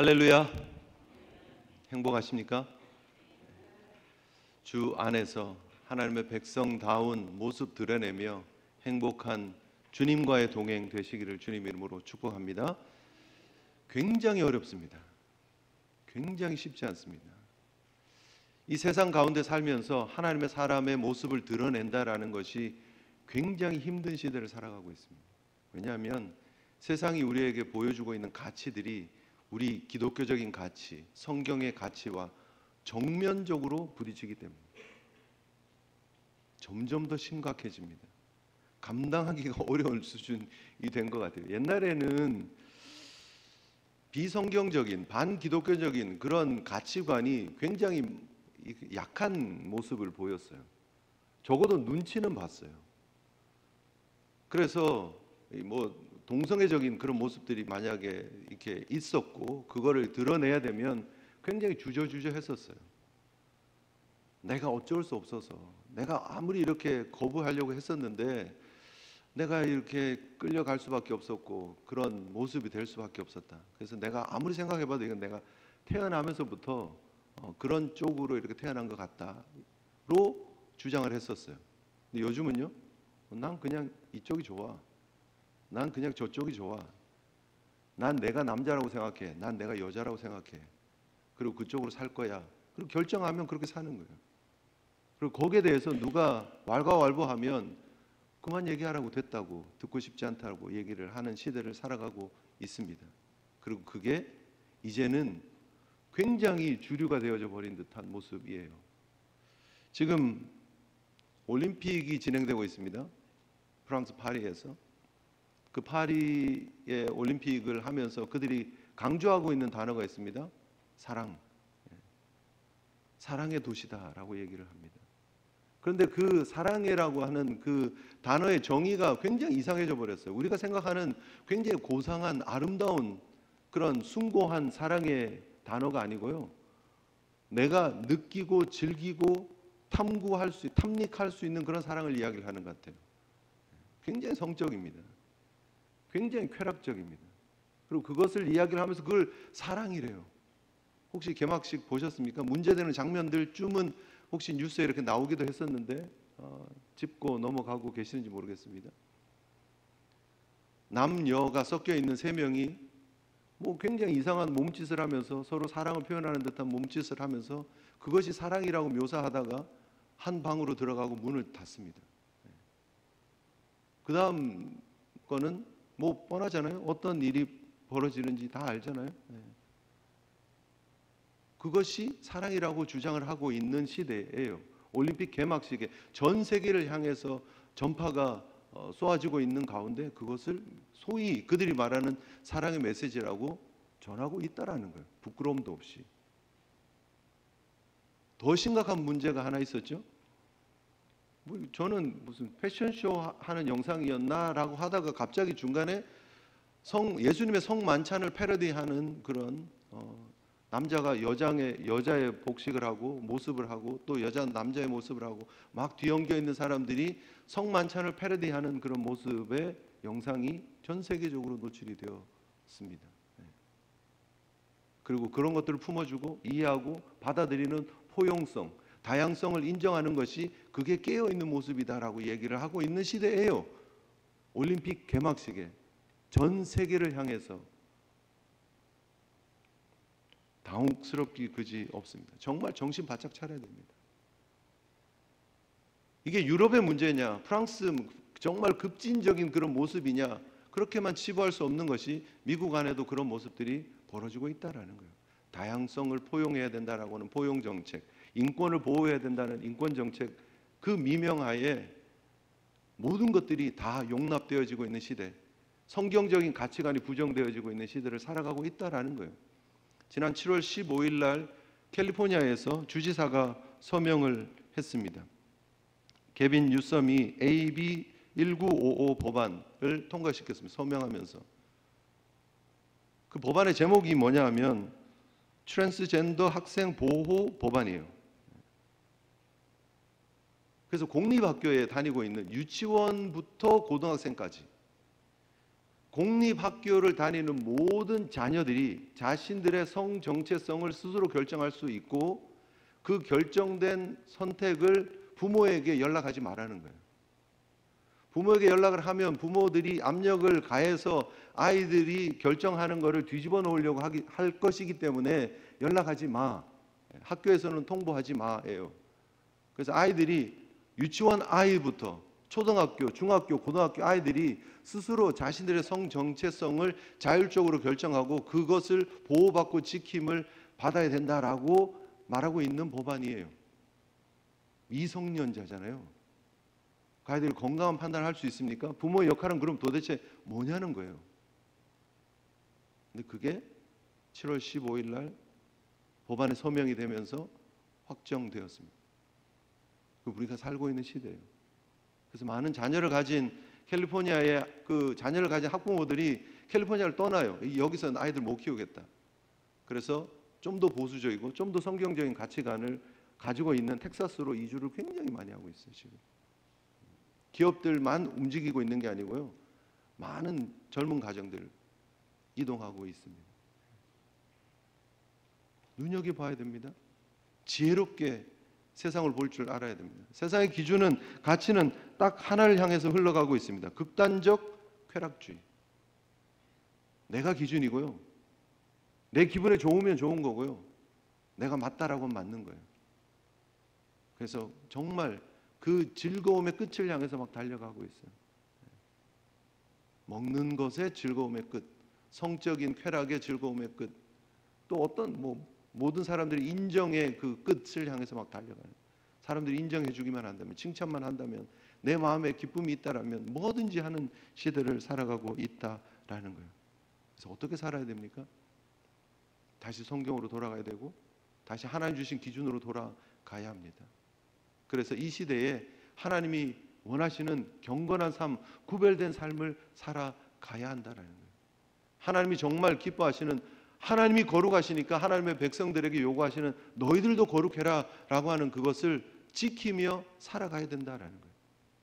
할렐루야. 행복하십니까? 주 안에서 하나님의 백성다운 모습 드러내며 행복한 주님과의 동행 되시기를 주님 이름으로 축복합니다. 굉장히 어렵습니다. 굉장히 쉽지 않습니다. 이 세상 가운데 살면서 하나님의 사람의 모습을 드러낸다라는 것이 굉장히 힘든 시대를 살아가고 있습니다. 왜냐하면 세상이 우리에게 보여주고 있는 가치들이 우리 기독교적인 가치, 성경의 가치와 정면적으로 부딪히기 때문에 점점 더 심각해집니다. 감당하기가 어려운 수준이 된 것 같아요. 옛날에는 비성경적인, 반기독교적인 그런 가치관이 굉장히 약한 모습을 보였어요. 적어도 눈치는 봤어요. 그래서 동성애적인 그런 모습들이 만약에 이렇게 있었고 그거를 드러내야 되면 굉장히 주저주저했었어요. 내가 어쩔 수 없어서, 내가 아무리 이렇게 거부하려고 했었는데 내가 이렇게 끌려갈 수밖에 없었고 그런 모습이 될 수밖에 없었다. 그래서 내가 아무리 생각해봐도 이건 내가 태어나면서부터 그런 쪽으로 이렇게 태어난 것 같다로 주장을 했었어요. 근데 요즘은요, 난 그냥 이쪽이 좋아. 난 그냥 저쪽이 좋아. 난 내가 남자라고 생각해. 난 내가 여자라고 생각해. 그리고 그쪽으로 살 거야. 그리고 결정하면 그렇게 사는 거예요. 그리고 거기에 대해서 누가 왈가왈부하면 그만 얘기하라고, 됐다고, 듣고 싶지 않다고 얘기를 하는 시대를 살아가고 있습니다. 그리고 그게 이제는 굉장히 주류가 되어져 버린 듯한 모습이에요. 지금 올림픽이 진행되고 있습니다. 프랑스 파리에서. 그 파리의 올림픽을 하면서 그들이 강조하고 있는 단어가 있습니다. 사랑. 사랑의 도시다라고 얘기를 합니다. 그런데 그 사랑이라고 하는 그 단어의 정의가 굉장히 이상해져 버렸어요. 우리가 생각하는 굉장히 고상한 아름다운 그런 숭고한 사랑의 단어가 아니고요. 내가 느끼고 즐기고 탐닉할 수 있는 그런 사랑을 이야기를 하는 것 같아요. 굉장히 성적입니다. 굉장히 쾌락적입니다. 그리고 그것을 이야기를 하면서 그걸 사랑이래요. 혹시 개막식 보셨습니까? 문제되는 장면들 쯤은 혹시 뉴스에 이렇게 나오기도 했었는데 짚고 넘어가고 계시는지 모르겠습니다. 남녀가 섞여 있는 세 명이 굉장히 이상한 몸짓을 하면서 서로 사랑을 표현하는 듯한 몸짓을 하면서 그것이 사랑이라고 묘사하다가 한 방으로 들어가고 문을 닫습니다. 그 다음 거는 뻔하잖아요. 어떤 일이 벌어지는지 다 알잖아요. 그것이 사랑이라고 주장을 하고 있는 시대예요. 올림픽 개막식에 전 세계를 향해서 전파가 쏘아지고 있는 가운데 그것을 소위 그들이 말하는 사랑의 메시지라고 전하고 있다라는 거예요. 부끄러움도 없이. 더 심각한 문제가 하나 있었죠. 저는 무슨 패션쇼 하는 영상이었나라고 하다가 갑자기 중간에 예수님의 성만찬을 패러디하는 그런 남자가 여자의 복식을 하고 모습을 하고 또 남자의 모습을 하고 막 뒤엉겨 있는 사람들이 성만찬을 패러디하는 그런 모습의 영상이 전 세계적으로 노출이 되었습니다. 그리고 그런 것들을 품어주고 이해하고 받아들이는 포용성, 다양성을 인정하는 것이 그게 깨어있는 모습이다라고 얘기를 하고 있는 시대예요. 올림픽 개막식에 전 세계를 향해서 당혹스럽기 그지 없습니다. 정말 정신 바짝 차려야 됩니다. 이게 유럽의 문제냐, 프랑스 정말 급진적인 그런 모습이냐, 그렇게만 치부할 수 없는 것이 미국 안에도 그런 모습들이 벌어지고 있다는 거예요. 다양성을 포용해야 된다라고 하는 포용 정책, 인권을 보호해야 된다는 인권 정책, 그 미명하에 모든 것들이 다 용납되어지고 있는 시대, 성경적인 가치관이 부정되어지고 있는 시대를 살아가고 있다는 거예요. 지난 7월 15일 날 캘리포니아에서 주지사가 서명을 했습니다. 게빈 뉴섬이 AB 1955 법안을 통과시켰습니다. 서명하면서. 그 법안의 제목이 뭐냐 하면 트랜스젠더 학생 보호 법안이에요. 그래서 공립학교에 다니고 있는 유치원부터 고등학생까지 공립학교를 다니는 모든 자녀들이 자신들의 성 정체성을 스스로 결정할 수 있고 그 결정된 선택을 부모에게 연락하지 말라는 거예요. 부모에게 연락을 하면 부모들이 압력을 가해서 아이들이 결정하는 것을 뒤집어 놓으려고 할 것이기 때문에 연락하지 마. 학교에서는 통보하지 마예요. 그래서 아이들이 유치원 아이부터 초등학교, 중학교, 고등학교 아이들이 스스로 자신들의 성 정체성을 자율적으로 결정하고 그것을 보호받고 지킴을 받아야 된다라고 말하고 있는 법안이에요. 미성년자잖아요. 그 아이들이 건강한 판단을 할 수 있습니까? 부모의 역할은 그럼 도대체 뭐냐는 거예요. 근데 그게 7월 15일 날 법안에 서명이 되면서 확정되었습니다. 우리가 살고 있는 시대예요. 그래서 많은 자녀를 가진 캘리포니아의 그 자녀를 가진 학부모들이 캘리포니아를 떠나요. 여기서 아이들 못 키우겠다. 그래서 좀 더 보수적이고 좀 더 성경적인 가치관을 가지고 있는 텍사스로 이주를 굉장히 많이 하고 있어요. 지금 기업들만 움직이고 있는 게 아니고요, 많은 젊은 가정들 이동하고 있습니다. 눈여겨봐야 됩니다. 지혜롭게 세상을 볼 줄 알아야 됩니다. 세상의 기준은, 가치는 딱 하나를 향해서 흘러가고 있습니다. 극단적 쾌락주의. 내가 기준이고요, 내 기분에 좋으면 좋은 거고요, 내가 맞다라고 하면 맞는 거예요. 그래서 정말 그 즐거움의 끝을 향해서 막 달려가고 있어요. 먹는 것의 즐거움의 끝, 성적인 쾌락의 즐거움의 끝, 또 어떤 모든 사람들이 인정의 그 끝을 향해서 막 달려가는, 사람들이 인정해 주기만 한다면, 칭찬만 한다면, 내 마음에 기쁨이 있다라면 뭐든지 하는 시대를 살아가고 있다라는 거예요. 그래서 어떻게 살아야 됩니까? 다시 성경으로 돌아가야 되고 다시 하나님 주신 기준으로 돌아가야 합니다. 그래서 이 시대에 하나님이 원하시는 경건한 삶, 구별된 삶을 살아가야 한다라는 거예요. 하나님이 정말 기뻐하시는, 하나님이 거룩하시니까 하나님의 백성들에게 요구하시는 너희들도 거룩해라 라고 하는 그것을 지키며 살아가야 된다라는 거예요.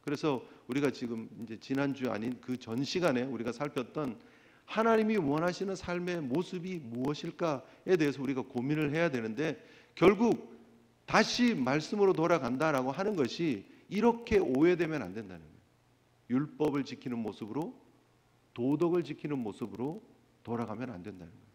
그래서 우리가 지금 이제 지난주 아닌 그 전 시간에 우리가 살폈던 하나님이 원하시는 삶의 모습이 무엇일까에 대해서 우리가 고민을 해야 되는데, 결국 다시 말씀으로 돌아간다라고 하는 것이 이렇게 오해되면 안 된다는 거예요. 율법을 지키는 모습으로, 도덕을 지키는 모습으로 돌아가면 안 된다는 거예요.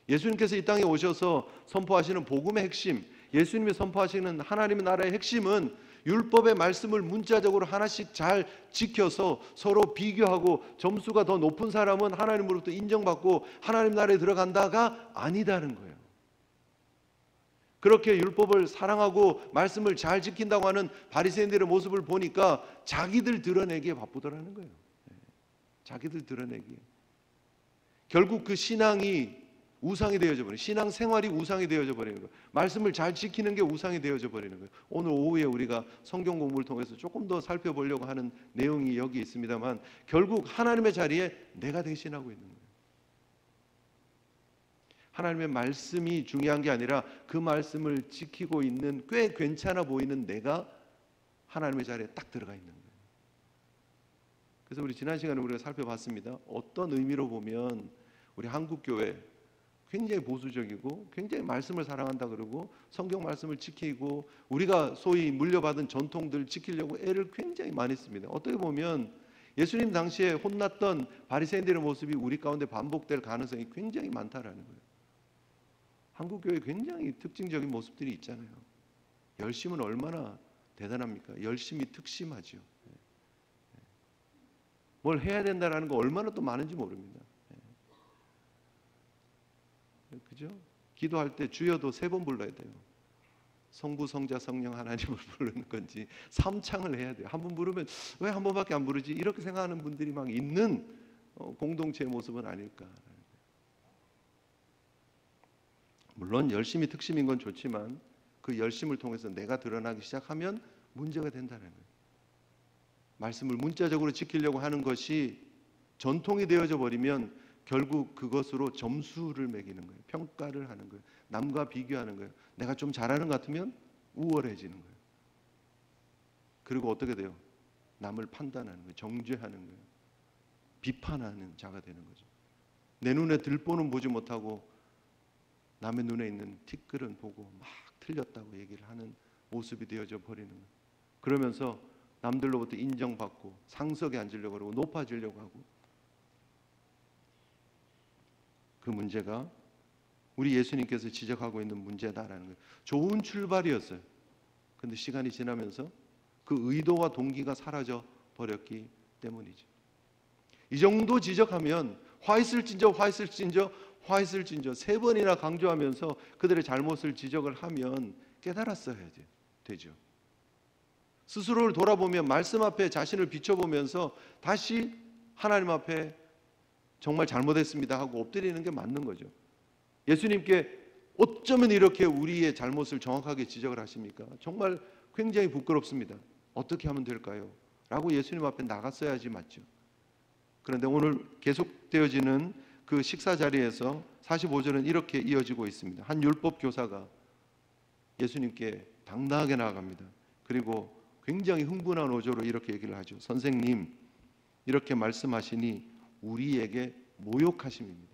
예수님께서 이 땅에 오셔서 선포하시는 복음의 핵심, 예수님이 선포하시는 하나님의 나라의 핵심은 율법의 말씀을 문자적으로 하나씩 잘 지켜서 서로 비교하고 점수가 더 높은 사람은 하나님으로부터 인정받고 하나님 나라에 들어간다가 아니다는 거예요. 그렇게 율법을 사랑하고 말씀을 잘 지킨다고 하는 바리새인들의 모습을 보니까 자기들 드러내기에 바쁘더라는 거예요. 자기들 드러내기에. 결국 그 신앙이 우상이 되어져 버리는, 신앙 생활이 우상이 되어져 버리는 거예요. 말씀을 잘 지키는 게 우상이 되어져 버리는 거예요. 오늘 오후에 우리가 성경 공부를 통해서 조금 더 살펴보려고 하는 내용이 여기 있습니다만, 결국 하나님의 자리에 내가 대신하고 있는 거예요. 하나님의 말씀이 중요한 게 아니라 그 말씀을 지키고 있는 꽤 괜찮아 보이는 내가 하나님의 자리에 딱 들어가 있는 거예요. 그래서 우리 지난 시간에 우리가 살펴봤습니다. 어떤 의미로 보면 우리 한국교회 굉장히 보수적이고 굉장히 말씀을 사랑한다 그러고 성경 말씀을 지키고 우리가 소위 물려받은 전통들 지키려고 애를 굉장히 많이 씁니다. 어떻게 보면 예수님 당시에 혼났던 바리새인들의 모습이 우리 가운데 반복될 가능성이 굉장히 많다라는 거예요. 한국교회에 굉장히 특징적인 모습들이 있잖아요. 열심은 얼마나 대단합니까? 열심이 특심하죠. 뭘 해야 된다는 거 얼마나 또 많은지 모릅니다. 그죠? 기도할 때 주여도 3번 불러야 돼요. 성부, 성자, 성령 하나님을 부르는 건지 3창을 해야 돼요. 한 번 부르면 왜 한 번밖에 안 부르지? 이렇게 생각하는 분들이 막 있는 공동체의 모습은 아닐까. 물론 열심히 특심인 건 좋지만 그 열심을 통해서 내가 드러나기 시작하면 문제가 된다는 거예요. 말씀을 문자적으로 지키려고 하는 것이 전통이 되어져 버리면 결국 그것으로 점수를 매기는 거예요. 평가를 하는 거예요. 남과 비교하는 거예요. 내가 좀 잘하는 것 같으면 우월해지는 거예요. 그리고 어떻게 돼요? 남을 판단하는 거예요. 정죄하는 거예요. 비판하는 자가 되는 거죠. 내 눈에 들보는 보지 못하고 남의 눈에 있는 티끌은 보고 막 틀렸다고 얘기를 하는 모습이 되어져 버리는 거예요. 그러면서 남들로부터 인정받고 상석에 앉으려고 하고 높아지려고 하고, 그 문제가 우리 예수님께서 지적하고 있는 문제다라는 거예요. 좋은 출발이었어요. 근데 시간이 지나면서 그 의도와 동기가 사라져 버렸기 때문이죠. 이 정도 지적하면 화 있을진저 세 번이나 강조하면서 그들의 잘못을 지적을 하면 깨달았어야 되죠. 스스로를 돌아보면 말씀 앞에 자신을 비춰보면서 다시 하나님 앞에 정말 잘못했습니다 하고 엎드리는 게 맞는 거죠. 예수님께 어쩌면 이렇게 우리의 잘못을 정확하게 지적을 하십니까? 정말 굉장히 부끄럽습니다. 어떻게 하면 될까요? 라고 예수님 앞에 나갔어야지 맞죠. 그런데 오늘 계속되어지는 그 식사 자리에서 45절은 이렇게 이어지고 있습니다. 한 율법 교사가 예수님께 당당하게 나아갑니다. 그리고 굉장히 흥분한 어조로 이렇게 얘기를 하죠. 선생님, 이렇게 말씀하시니 우리에게 모욕하심입니다.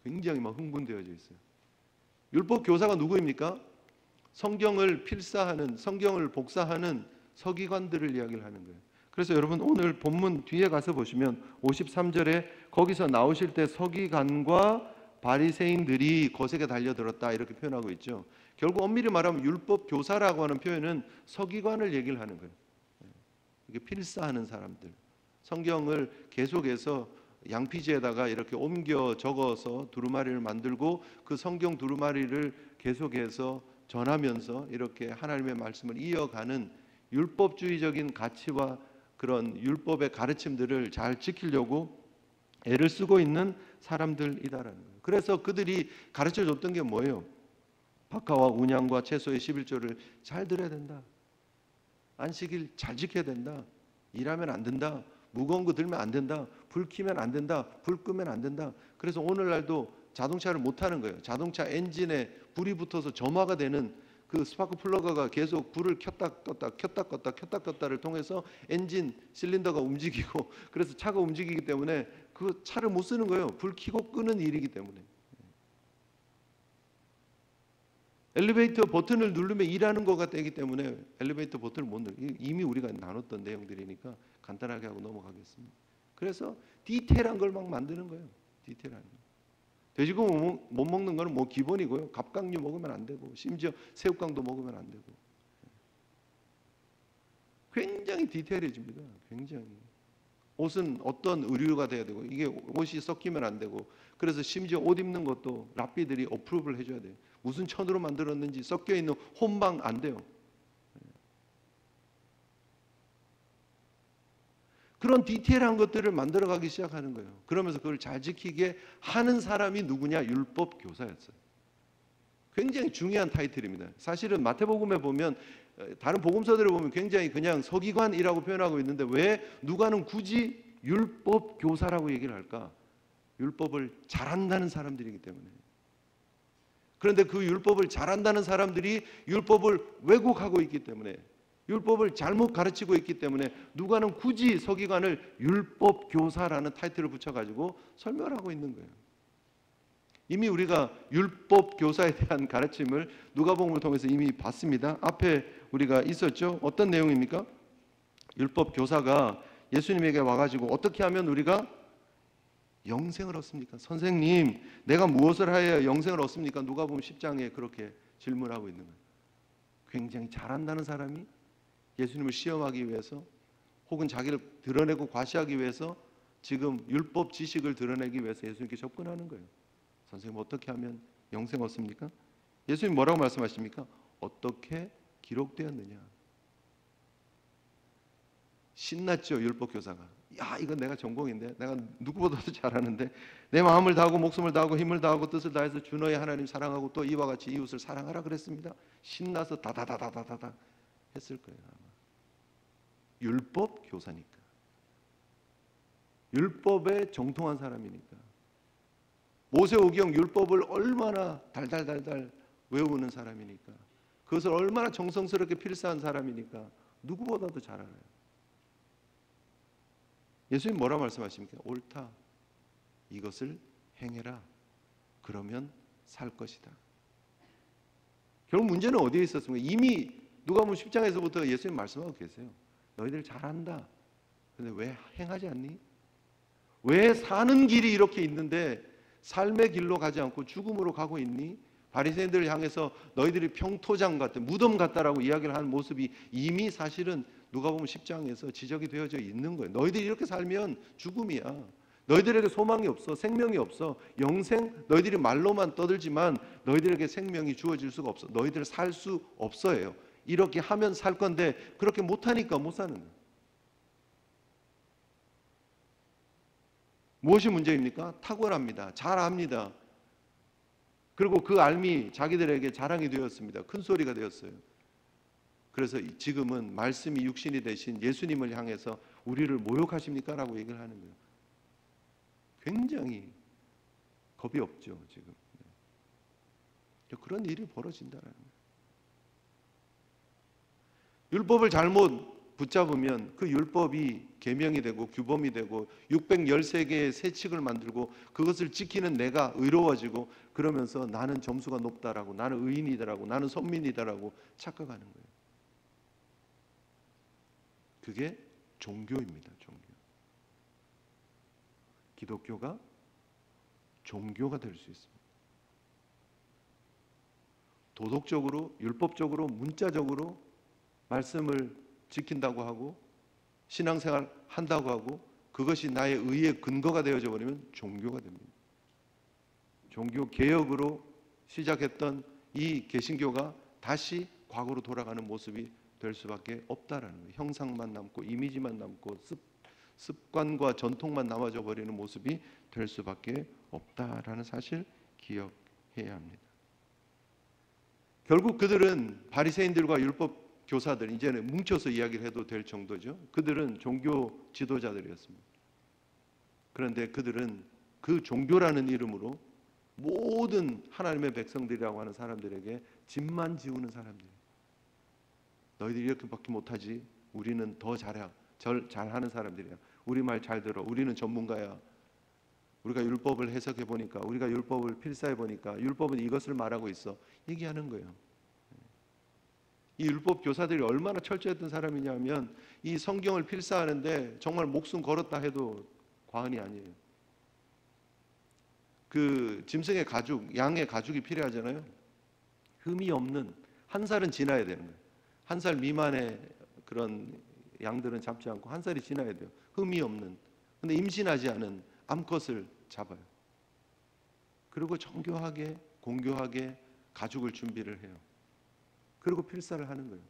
굉장히 막 흥분되어져 있어요. 율법 교사가 누구입니까? 성경을 필사하는, 성경을 복사하는 서기관들을 이야기를 하는 거예요. 그래서 여러분 오늘 본문 뒤에 가서 보시면 53절에 거기서 나오실 때 서기관과 바리새인들이 거세게 달려들었다 이렇게 표현하고 있죠. 결국 엄밀히 말하면 율법 교사라고 하는 표현은 서기관을 얘기를 하는 거예요. 이게 필사하는 사람들, 성경을 계속해서 양피지에다가 이렇게 옮겨 적어서 두루마리를 만들고 그 성경 두루마리를 계속해서 전하면서 이렇게 하나님의 말씀을 이어가는 율법주의적인 가치와 그런 율법의 가르침들을 잘 지키려고 애를 쓰고 있는 사람들이다라는 거예요. 그래서 그들이 가르쳐 줬던 게 뭐예요? 박하와 운양과 채소의 11조를 잘 들어야 된다. 안식일 잘 지켜야 된다. 일하면 안 된다. 무거운 거 들면 안 된다. 불 켜면 안 된다. 불 끄면 안 된다. 그래서 오늘날도 자동차를 못 타는 거예요. 자동차 엔진에 불이 붙어서 점화가 되는 그 스파크 플러그가 계속 불을 켰다 껐다를 통해서 엔진 실린더가 움직이고, 그래서 차가 움직이기 때문에 그 차를 못 쓰는 거예요. 불 켜고 끄는 일이기 때문에. 엘리베이터 버튼을 누르면 일하는 거가 되기 때문에 엘리베이터 버튼을 못 누르. 이미 우리가 나눴던 내용들이니까 간단하게 하고 넘어가겠습니다. 그래서 디테일한 걸 막 만드는 거예요. 디테일한 거. 돼지고기 못 먹는 거는 뭐 기본이고요. 갑각류 먹으면 안 되고, 심지어 새우깡도 먹으면 안 되고. 굉장히 디테일해집니다. 굉장히. 옷은 어떤 의류가 돼야 되고, 이게 옷이 섞이면 안 되고, 그래서 심지어 옷 입는 것도 랍비들이 어프로브를 해줘야 돼요. 무슨 천으로 만들었는지 섞여 있는 혼방 안 돼요. 그런 디테일한 것들을 만들어가기 시작하는 거예요. 그러면서 그걸 잘 지키게 하는 사람이 누구냐? 율법 교사였어요. 굉장히 중요한 타이틀입니다. 사실은 마태복음에 보면, 다른 복음서들을 보면 굉장히 그냥 서기관이라고 표현하고 있는데 왜 누가는 굳이 율법 교사라고 얘기를 할까? 율법을 잘한다는 사람들이기 때문에. 그런데 그 율법을 잘한다는 사람들이 율법을 왜곡하고 있기 때문에, 율법을 잘못 가르치고 있기 때문에 누가는 굳이 서기관을 율법 교사라는 타이틀을 붙여가지고 설명을 하고 있는 거예요. 이미 우리가 율법 교사에 대한 가르침을 누가복음을 통해서 이미 봤습니다. 앞에 우리가 있었죠. 어떤 내용입니까? 율법 교사가 예수님에게 와가지고 어떻게 하면 우리가 영생을 얻습니까? 선생님, 내가 무엇을 하여야 영생을 얻습니까? 누가복음 10장에 그렇게 질문하고 있는 거예요. 굉장히 잘한다는 사람이 예수님을 시험하기 위해서, 혹은 자기를 드러내고 과시하기 위해서 지금 율법 지식을 드러내기 위해서 예수님께 접근하는 거예요. 선생님, 어떻게 하면 영생 얻습니까? 예수님 뭐라고 말씀하십니까? 어떻게 기록되었느냐. 신났죠, 율법 교사가. 야, 이건 내가 전공인데, 내가 누구보다도 잘하는데, 내 마음을 다하고 목숨을 다하고 힘을 다하고 뜻을 다해서 주 너의 하나님 사랑하고 또 이와 같이 이웃을 사랑하라 그랬습니다. 신나서 다다다다다다 했을 거예요. 아마. 율법 교사니까, 율법에 정통한 사람이니까, 모세오경 율법을 얼마나 달달달달 외우는 사람이니까, 그것을 얼마나 정성스럽게 필사한 사람이니까 누구보다도 잘 알아요. 예수님 뭐라 말씀하십니까? 옳다. 이것을 행해라. 그러면 살 것이다. 결국 문제는 어디에 있었습니까? 이미 누가복음 10장에서부터 예수님 말씀하고 계세요. 너희들 잘한다. 근데 왜 행하지 않니? 왜 사는 길이 이렇게 있는데 삶의 길로 가지 않고 죽음으로 가고 있니? 바리새인들을 향해서 너희들이 평토장 같은 무덤 같다라고 이야기를 하는 모습이 이미 사실은 누가복음 10장에서 지적이 되어져 있는 거예요. 너희들이 이렇게 살면 죽음이야. 너희들에게 소망이 없어. 생명이 없어. 영생 너희들이 말로만 떠들지만 너희들에게 생명이 주어질 수가 없어. 너희들 살 수 없어요. 이렇게 하면 살 건데 그렇게 못하니까 못 사는 거예요. 무엇이 문제입니까? 탁월합니다. 잘합니다. 그리고 그 알미 자기들에게 자랑이 되었습니다. 큰 소리가 되었어요. 그래서 지금은 말씀이 육신이 되신 예수님을 향해서 우리를 모욕하십니까? 라고 얘기를 하는 거예요. 굉장히 겁이 없죠, 지금. 그런 일이 벌어진다는 거예요. 율법을 잘못 붙잡으면 그 율법이 계명이 되고 규범이 되고 613개의 세칙을 만들고 그것을 지키는 내가 의로워지고 그러면서 나는 점수가 높다라고, 나는 의인이다라고, 나는 선민이다라고 착각하는 거예요. 그게 종교입니다. 종교. 기독교가 종교가 될 수 있습니다. 도덕적으로, 율법적으로, 문자적으로 말씀을 지킨다고 하고 신앙생활 한다고 하고 그것이 나의 의의 근거가 되어져 버리면 종교가 됩니다. 종교 개혁으로 시작했던 이 개신교가 다시 과거로 돌아가는 모습이 될 수밖에 없다라는 거예요. 형상만 남고 이미지만 남고 습관과 전통만 남아져 버리는 모습이 될 수밖에 없다라는 사실 기억해야 합니다. 결국 그들은 바리새인들과 율법 교사들, 이제는 뭉쳐서 이야기를 해도 될 정도죠. 그들은 종교 지도자들이었습니다. 그런데 그들은 그 종교라는 이름으로 모든 하나님의 백성들이라고 하는 사람들에게 짐만 지우는 사람들이에요. 너희들이 이렇게밖에 못하지. 우리는 더 잘하는 사람들이야. 우리 말 잘 들어. 우리는 전문가야. 우리가 율법을 해석해 보니까, 우리가 율법을 필사해 보니까 율법은 이것을 말하고 있어. 얘기하는 거예요. 이 율법 교사들이 얼마나 철저했던 사람이냐면 이 성경을 필사하는데 정말 목숨 걸었다 해도 과언이 아니에요. 그 짐승의 가죽, 양의 가죽이 필요하잖아요. 흠이 없는, 한 살은 지나야 되는 거예요. 한 살 미만의 그런 양들은 잡지 않고 한 살이 지나야 돼요. 흠이 없는. 근데 임신하지 않은 암컷을 잡아요. 그리고 정교하게 공교하게 가죽을 준비를 해요. 그리고 필사를 하는 거예요.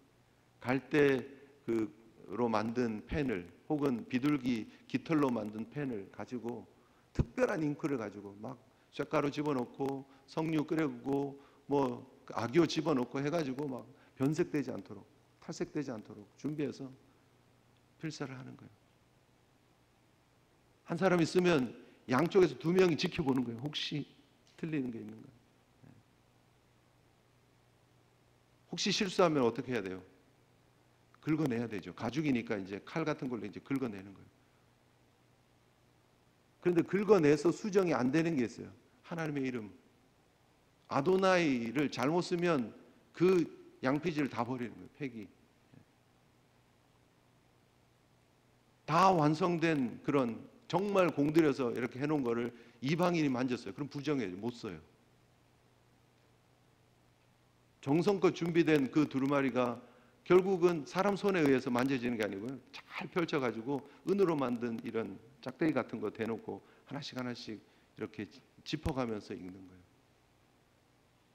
갈대로 만든 펜을 혹은 비둘기 깃털로 만든 펜을 가지고 특별한 잉크를 가지고 막 쇳가루 집어넣고 석류 끓여고 뭐 악교 집어넣고 해가지고 막 변색되지 않도록, 탈색되지 않도록 준비해서 필사를 하는 거예요. 한 사람이 쓰면 양쪽에서 두 명이 지켜보는 거예요. 혹시 틀리는 게 있는가? 혹시 실수하면 어떻게 해야 돼요? 긁어내야 되죠. 가죽이니까 이제 칼 같은 걸로 이제 긁어내는 거예요. 그런데 긁어내서 수정이 안 되는 게 있어요. 하나님의 이름 아도나이를 잘못 쓰면 그 양피지를 다 버리는 거예요. 폐기. 다 완성된 그런 정말 공들여서 이렇게 해놓은 거를 이방인이 만졌어요. 그럼 부정해요. 못 써요. 정성껏 준비된 그 두루마리가 결국은 사람 손에 의해서 만져지는 게 아니고요. 잘 펼쳐가지고 은으로 만든 이런 짝대기 같은 거 대놓고 하나씩 하나씩 이렇게 짚어가면서 읽는 거예요.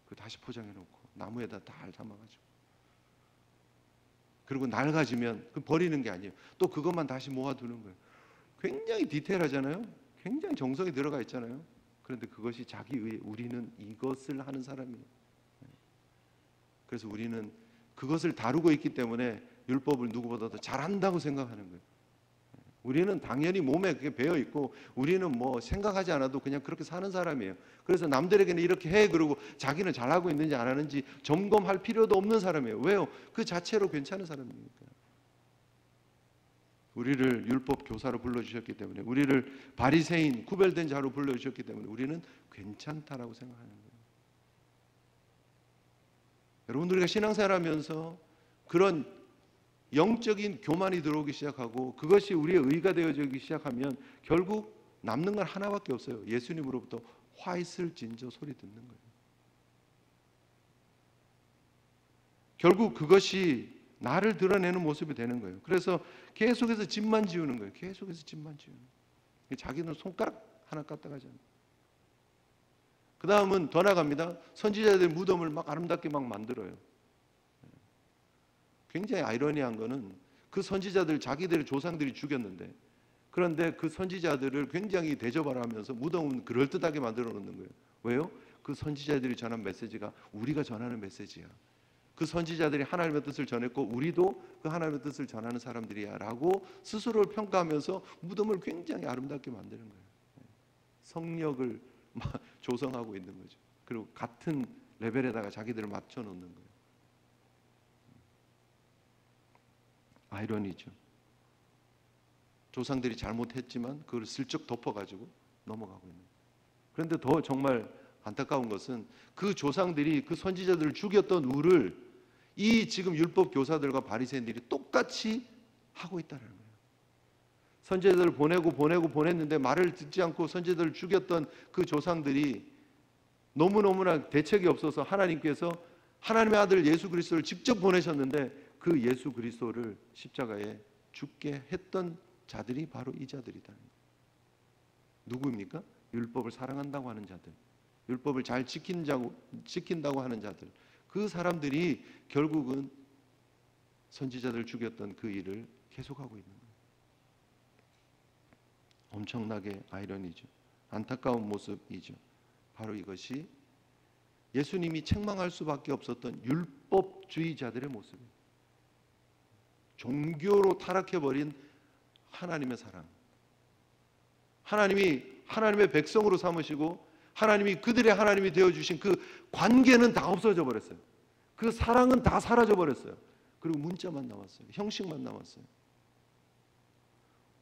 그 다시 포장해놓고 나무에다 잘 담아가지고 그리고 낡아지면 그 버리는 게 아니에요. 또 그것만 다시 모아두는 거예요. 굉장히 디테일하잖아요. 굉장히 정성이 들어가 있잖아요. 그런데 그것이 자기 의에 우리는 이것을 하는 사람이에요. 그래서 우리는 그것을 다루고 있기 때문에 율법을 누구보다도 잘한다고 생각하는 거예요. 우리는 당연히 몸에 그게 배어 있고 우리는 뭐 생각하지 않아도 그냥 그렇게 사는 사람이에요. 그래서 남들에게는 이렇게 해 그러고 자기는 잘하고 있는지 안 하는지 점검할 필요도 없는 사람이에요. 왜요? 그 자체로 괜찮은 사람이니까. 우리를 율법 교사로 불러주셨기 때문에, 우리를 바리새인 구별된 자로 불러주셨기 때문에 우리는 괜찮다라고 생각하는 거예요. 여러분, 우리가 신앙생활하면서 그런 영적인 교만이 들어오기 시작하고 그것이 우리의 의가 되어지기 시작하면 결국 남는 건 하나밖에 없어요. 예수님으로부터 화 있을 진저 소리 듣는 거예요. 결국 그것이 나를 드러내는 모습이 되는 거예요. 그래서 계속해서 집만 지우는 거예요. 계속해서 집만 지우는 거예요. 자기는 손가락 하나 까딱하지 않아요. 그 다음은 더 나갑니다. 선지자들 무덤을 막 아름답게 막 만들어요. 굉장히 아이러니한 거는 그 선지자들 자기들의 조상들이 죽였는데, 그런데 그 선지자들을 굉장히 대접을 하면서 무덤은 그럴듯하게 만들어 놓는 거예요. 왜요? 그 선지자들이 전한 메시지가 우리가 전하는 메시지야. 그 선지자들이 하나님의 뜻을 전했고 우리도 그 하나님의 뜻을 전하는 사람들이야 라고 스스로를 평가하면서 무덤을 굉장히 아름답게 만드는 거예요. 성역을 조성하고 있는 거죠. 그리고 같은 레벨에다가 자기들을 맞춰 놓는 거예요. 아이러니죠. 조상들이 잘못했지만 그걸 슬쩍 덮어가지고 넘어가고 있는 거예요. 그런데 더 정말 안타까운 것은 그 조상들이 그 선지자들을 죽였던 우를 이 지금 율법 교사들과 바리새인들이 똑같이 하고 있다는 거예요. 선지자들을 보냈는데 말을 듣지 않고 선지자들을 죽였던 그 조상들이 너무너무나 대책이 없어서 하나님께서 하나님의 아들 예수 그리스도를 직접 보내셨는데 그 예수 그리스도를 십자가에 죽게 했던 자들이 바로 이 자들이다. 누구입니까? 율법을 사랑한다고 하는 자들, 율법을 잘 지킨다고 하는 자들, 그 사람들이 결국은 선지자들을 죽였던 그 일을 계속하고 있는 거예요. 엄청나게 아이러니죠. 안타까운 모습이죠. 바로 이것이 예수님이 책망할 수밖에 없었던 율법주의자들의 모습이에요. 종교로 타락해버린 하나님의 사랑, 하나님이 하나님의 백성으로 삼으시고 하나님이 그들의 하나님이 되어주신 그 관계는 다 없어져 버렸어요. 그 사랑은 다 사라져 버렸어요. 그리고 문자만 남았어요. 형식만 남았어요.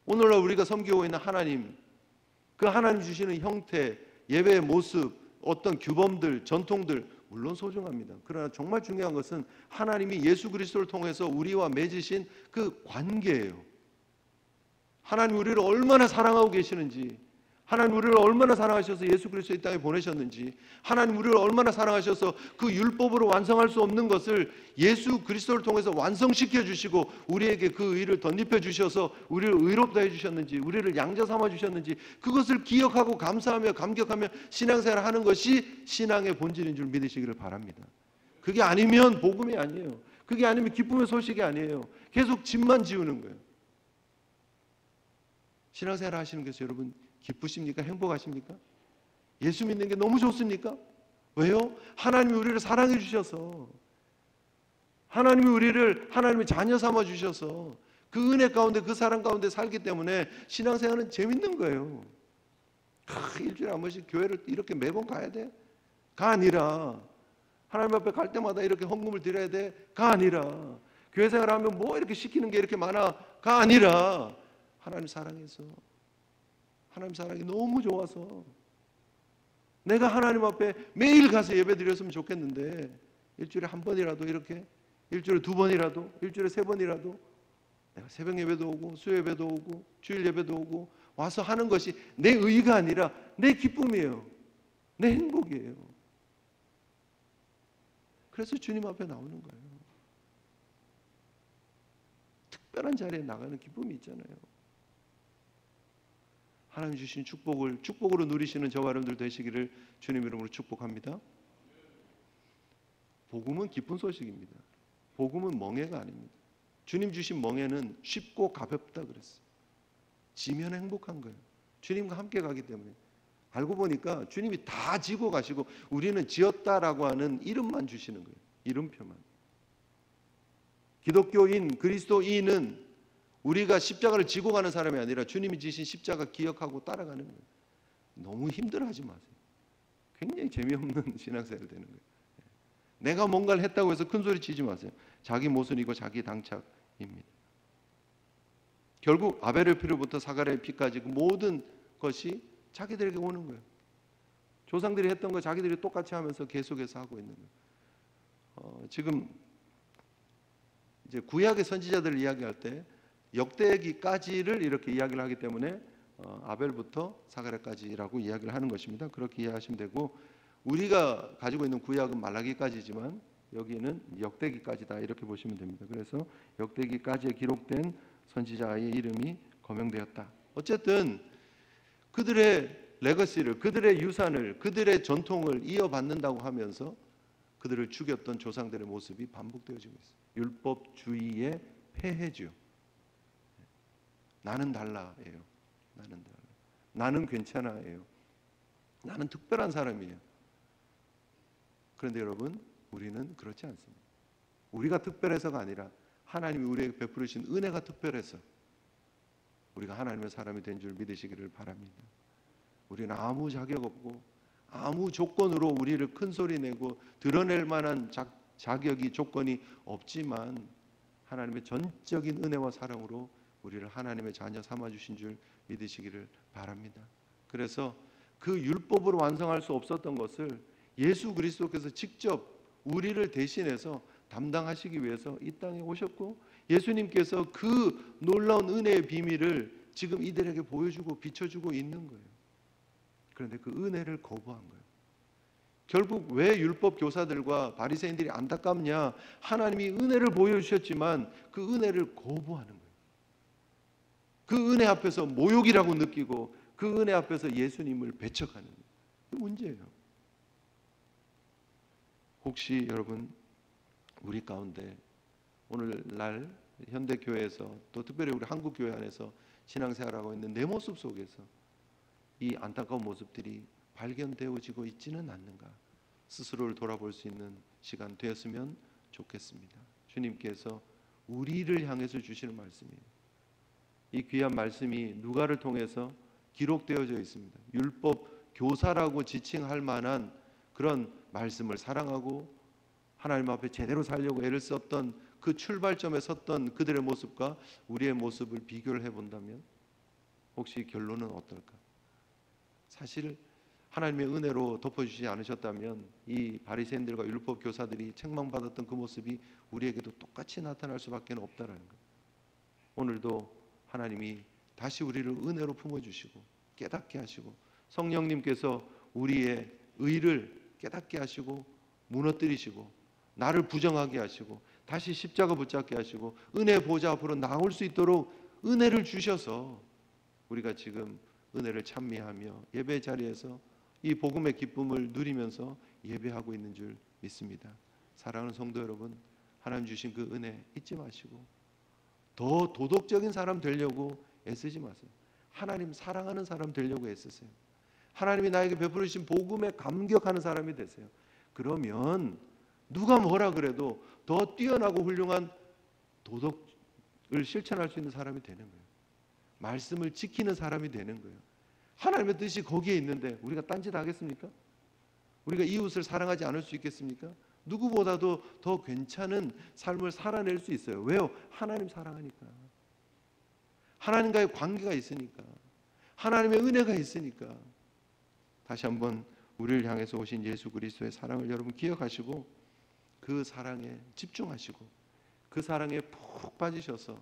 오늘날 우리가 섬기고 있는 하나님, 그 하나님 주시는 형태, 예배의 모습, 어떤 규범들, 전통들 물론 소중합니다. 그러나 정말 중요한 것은 하나님이 예수 그리스도를 통해서 우리와 맺으신 그 관계예요. 하나님 우리를 얼마나 사랑하고 계시는지, 하나님 우리를 얼마나 사랑하셔서 예수 그리스도 이 땅에 보내셨는지, 하나님 우리를 얼마나 사랑하셔서 그 율법으로 완성할 수 없는 것을 예수 그리스도를 통해서 완성시켜 주시고 우리에게 그 의를 덧입혀 주셔서 우리를 의롭다 해주셨는지, 우리를 양자 삼아 주셨는지, 그것을 기억하고 감사하며 감격하며 신앙생활을 하는 것이 신앙의 본질인 줄 믿으시기를 바랍니다. 그게 아니면 복음이 아니에요. 그게 아니면 기쁨의 소식이 아니에요. 계속 집만 지우는 거예요. 신앙생활 하시는 것에서 여러분 기쁘십니까? 행복하십니까? 예수 믿는 게 너무 좋습니까? 왜요? 하나님이 우리를 사랑해 주셔서, 하나님이 우리를 하나님의 자녀 삼아 주셔서 그 은혜 가운데, 그 사랑 가운데 살기 때문에 신앙생활은 재밌는 거예요. 일주일에 한 번씩 교회를 이렇게 매번 가야 돼? 가 아니라 하나님 앞에 갈 때마다 이렇게 헌금을 드려야 돼? 가 아니라 교회 생활하면 뭐 이렇게 시키는 게 이렇게 많아? 가 아니라 하나님 사랑해서, 하나님 사랑이 너무 좋아서 내가 하나님 앞에 매일 가서 예배 드렸으면 좋겠는데 일주일에 한 번이라도 이렇게, 일주일에 두 번이라도, 일주일에 세 번이라도 내가 새벽 예배도 오고 수요 예배도 오고 주일 예배도 오고 와서 하는 것이 내 의가 아니라 내 기쁨이에요. 내 행복이에요. 그래서 주님 앞에 나오는 거예요. 특별한 자리에 나가는 기쁨이 있잖아요. 하나님 주신 축복을 축복으로 누리시는 저와 여러분들 되시기를 주님 이름으로 축복합니다. 복음은 기쁜 소식입니다. 복음은 멍해가 아닙니다. 주님 주신 멍해는 쉽고 가볍다 그랬어요. 지면 행복한 거예요. 주님과 함께 가기 때문에. 알고 보니까 주님이 다 지고 가시고 우리는 지었다라고 하는 이름만 주시는 거예요. 이름표만. 기독교인, 그리스도인은 우리가 십자가를 지고 가는 사람이 아니라 주님이 지신 십자가 기억하고 따라가는 거예요. 너무 힘들어하지 마세요. 굉장히 재미없는 신앙생활 되는 거예요. 내가 뭔가를 했다고 해서 큰 소리 치지 마세요. 자기 모순이고 자기 당착입니다. 결국 아벨의 피로부터 사가랴의 피까지 그 모든 것이 자기들에게 오는 거예요. 조상들이 했던 거 자기들이 똑같이 하면서 계속해서 하고 있는 거예요. 지금 이제 구약의 선지자들을 이야기할 때 역대기까지를 이렇게 이야기를 하기 때문에 아벨부터 사가랴까지라고 이야기를 하는 것입니다. 그렇게 이해하시면 되고, 우리가 가지고 있는 구약은 말라기까지지만 여기는 역대기까지다 이렇게 보시면 됩니다. 그래서 역대기까지에 기록된 선지자의 이름이 거명되었다. 어쨌든 그들의 레거시를, 그들의 유산을, 그들의 전통을 이어받는다고 하면서 그들을 죽였던 조상들의 모습이 반복되어지고 있어요. 율법주의의 폐해죠. 나는 달라예요. 나는 달라. 나는 괜찮아예요. 나는 특별한 사람이에요. 그런데 여러분, 우리는 그렇지 않습니다. 우리가 특별해서가 아니라 하나님이 우리에게 베푸르신 은혜가 특별해서 우리가 하나님의 사람이 된 줄 믿으시기를 바랍니다. 우리는 아무 자격 없고 아무 조건으로 우리를 큰 소리 내고 드러낼 만한 자격이, 조건이 없지만 하나님의 전적인 은혜와 사랑으로 우리를 하나님의 자녀 삼아주신 줄 믿으시기를 바랍니다. 그래서 그 율법으로 완성할 수 없었던 것을 예수 그리스도께서 직접 우리를 대신해서 담당하시기 위해서 이 땅에 오셨고, 예수님께서 그 놀라운 은혜의 비밀을 지금 이들에게 보여주고 비춰주고 있는 거예요. 그런데 그 은혜를 거부한 거예요. 결국 왜 율법 교사들과 바리새인들이 안타깝냐? 하나님이 은혜를 보여주셨지만 그 은혜를 거부하는 거예요. 그 은혜 앞에서 모욕이라고 느끼고 그 은혜 앞에서 예수님을 배척하는 거예요. 그 문제예요. 혹시 여러분, 우리 가운데 오늘날 현대교회에서, 또 특별히 우리 한국교회 안에서 신앙생활하고 있는 내 모습 속에서 이 안타까운 모습들이 발견되어지고 있지는 않는가? 스스로를 돌아볼 수 있는 시간 되었으면 좋겠습니다. 주님께서 우리를 향해서 주시는 말씀이에요. 이 귀한 말씀이 누가를 통해서 기록되어져 있습니다. 율법 교사라고 지칭할 만한 그런 말씀을 사랑하고 하나님 앞에 제대로 살려고 애를 썼던 그 출발점에 섰던 그들의 모습과 우리의 모습을 비교를 해본다면 혹시 결론은 어떨까? 사실 하나님의 은혜로 덮어주시지 않으셨다면 이 바리새인들과 율법 교사들이 책망받았던 그 모습이 우리에게도 똑같이 나타날 수밖에 없다라는 것. 오늘도 하나님이 다시 우리를 은혜로 품어주시고 깨닫게 하시고 성령님께서 우리의 의를 깨닫게 하시고 무너뜨리시고 나를 부정하게 하시고 다시 십자가 붙잡게 하시고 은혜 보좌 앞으로 나올 수 있도록 은혜를 주셔서 우리가 지금 은혜를 찬미하며 예배 자리에서 이 복음의 기쁨을 누리면서 예배하고 있는 줄 믿습니다. 사랑하는 성도 여러분, 하나님 주신 그 은혜 잊지 마시고 더 도덕적인 사람 되려고 애쓰지 마세요. 하나님 사랑하는 사람 되려고 애쓰세요. 하나님이 나에게 베풀으신 복음에 감격하는 사람이 되세요. 그러면 누가 뭐라 그래도 더 뛰어나고 훌륭한 도덕을 실천할 수 있는 사람이 되는 거예요. 말씀을 지키는 사람이 되는 거예요. 하나님의 뜻이 거기에 있는데 우리가 딴짓 하겠습니까? 우리가 이웃을 사랑하지 않을 수 있겠습니까? 누구보다도 더 괜찮은 삶을 살아낼 수 있어요. 왜요? 하나님 사랑하니까. 하나님과의 관계가 있으니까. 하나님의 은혜가 있으니까. 다시 한번 우리를 향해서 오신 예수 그리스도의 사랑을 여러분 기억하시고 그 사랑에 집중하시고 그 사랑에 푹 빠지셔서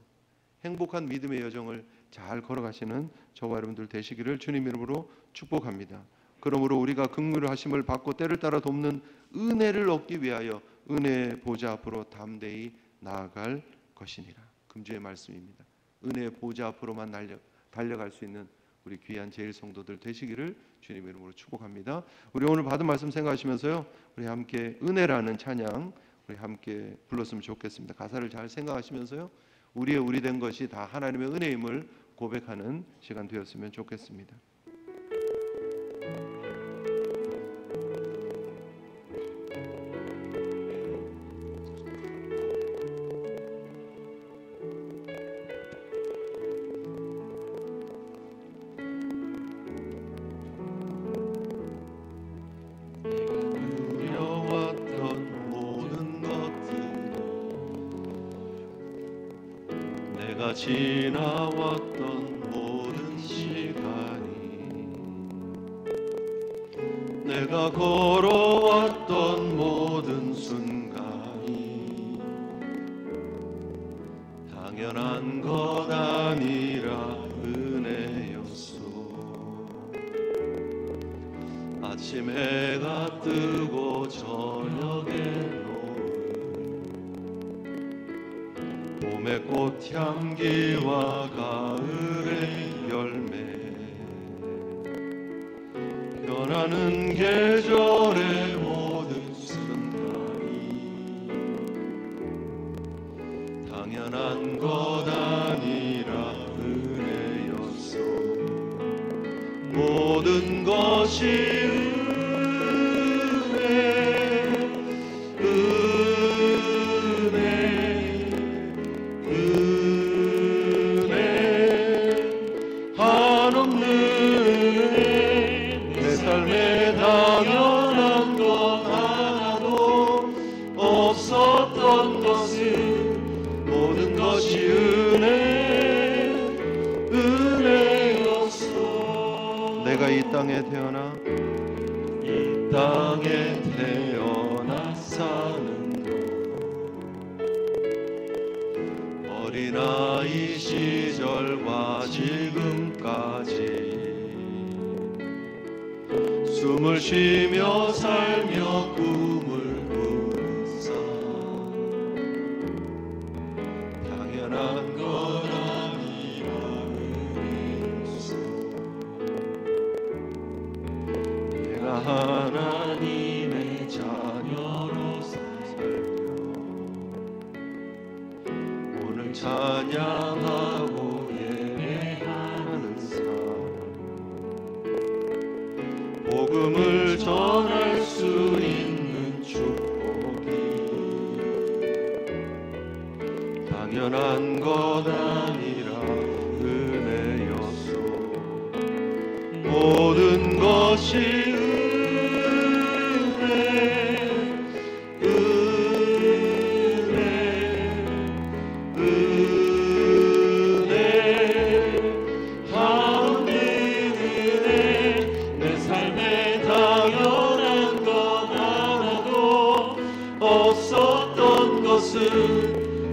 행복한 믿음의 여정을 잘 걸어가시는 저와 여러분들 되시기를 주님 이름으로 축복합니다. 그러므로 우리가 긍휼을 하심을 받고 때를 따라 돕는 은혜를 얻기 위하여 은혜의 보좌 앞으로 담대히 나아갈 것이니라. 금주의 말씀입니다. 은혜의 보좌 앞으로만 달려갈 수 있는 우리 귀한 제일 성도들 되시기를 주님 이름으로 축복합니다. 우리 오늘 받은 말씀 생각하시면서요, 우리 함께 은혜라는 찬양 우리 함께 불렀으면 좋겠습니다. 가사를 잘 생각하시면서요, 우리 된 것이 다 하나님의 은혜임을 고백하는 시간 되었으면 좋겠습니다. 지나왔던 모든 시간이, 내가 걸어왔던 모든 순간이 당연한 것 아니라 은혜였소. 아침 해가 뜨고 저녁에 노을, 봄의 꽃향기와 가을의 열매, 변하는 계절의 모든 순간이 당연한 것 아니라 은혜였소. 모든 것이 은혜, 한없는 은혜. 내 삶에 당연한 것 하나도 없었던 것은 모든 것이 은혜였어. 내가 이 땅에 태어나 사는 것, 어린아이 시절과 지금까지 숨을 쉬며 살며 꿈을 꾸사 당연한 것 아니라 은혜였소. 내가 하나님의 자녀로 살며 오늘 찬양하고 예배하는 삶, 복음을 전할 수 있는 축복이 당연한 것 아니라 은혜였소. 모든 것이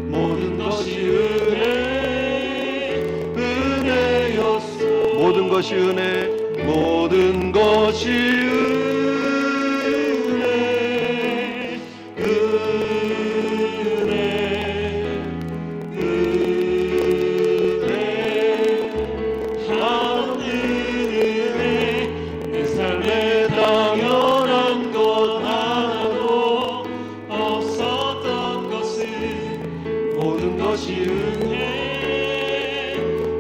모든 것이 은혜였소. 모든 것이 은혜, 모든 것이 은혜, 하늘 은혜. 내 삶에 당연한 것 하나도 없었던 것은 모든 것이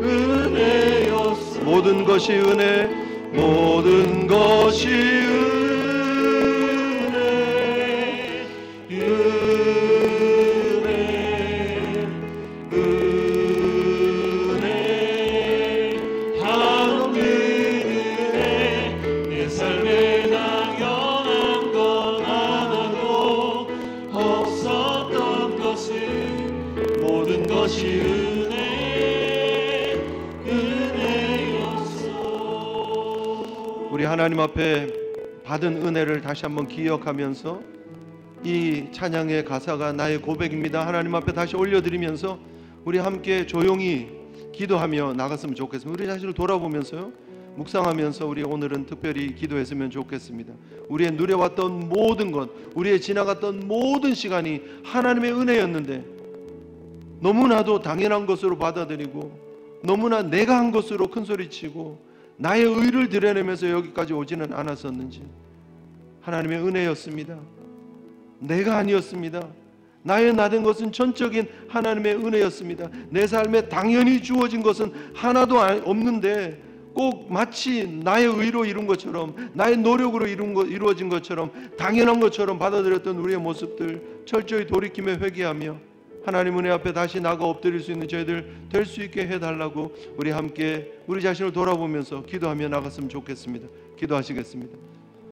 은혜였소. 모든 것이 은혜, 모든 것이 은혜, 하늘 은혜. 내 삶에 당연한 것 하나도 없었던 것은 모든 것이 은혜였소. 우리 하나님 앞에 받은 은혜를 다시 한번 기억하면서 이 찬양의 가사가 나의 고백입니다. 하나님 앞에 다시 올려드리면서 우리 함께 조용히 기도하며 나갔으면 좋겠습니다. 우리 자신을 돌아보면서요, 묵상하면서 우리 오늘은 특별히 기도했으면 좋겠습니다. 우리의 누려왔던 모든 것, 우리의 지나갔던 모든 시간이 하나님의 은혜였는데 너무나도 당연한 것으로 받아들이고 너무나 내가 한 것으로 큰소리치고 나의 의를 드러내면서 여기까지 오지는 않았었는지 하나님의 은혜였습니다. 내가 아니었습니다. 나의 나된 것은 전적인 하나님의 은혜였습니다. 내 삶에 당연히 주어진 것은 하나도 없는데 꼭 마치 나의 의로 이룬 것처럼, 나의 노력으로 이루어진 것처럼, 당연한 것처럼 받아들였던 우리의 모습들 철저히 돌이키며 회개하며 하나님 은혜 앞에 다시 나가 엎드릴 수 있는 저희들 될 수 있게 해달라고 우리 함께 우리 자신을 돌아보면서 기도하며 나갔으면 좋겠습니다. 기도하시겠습니다.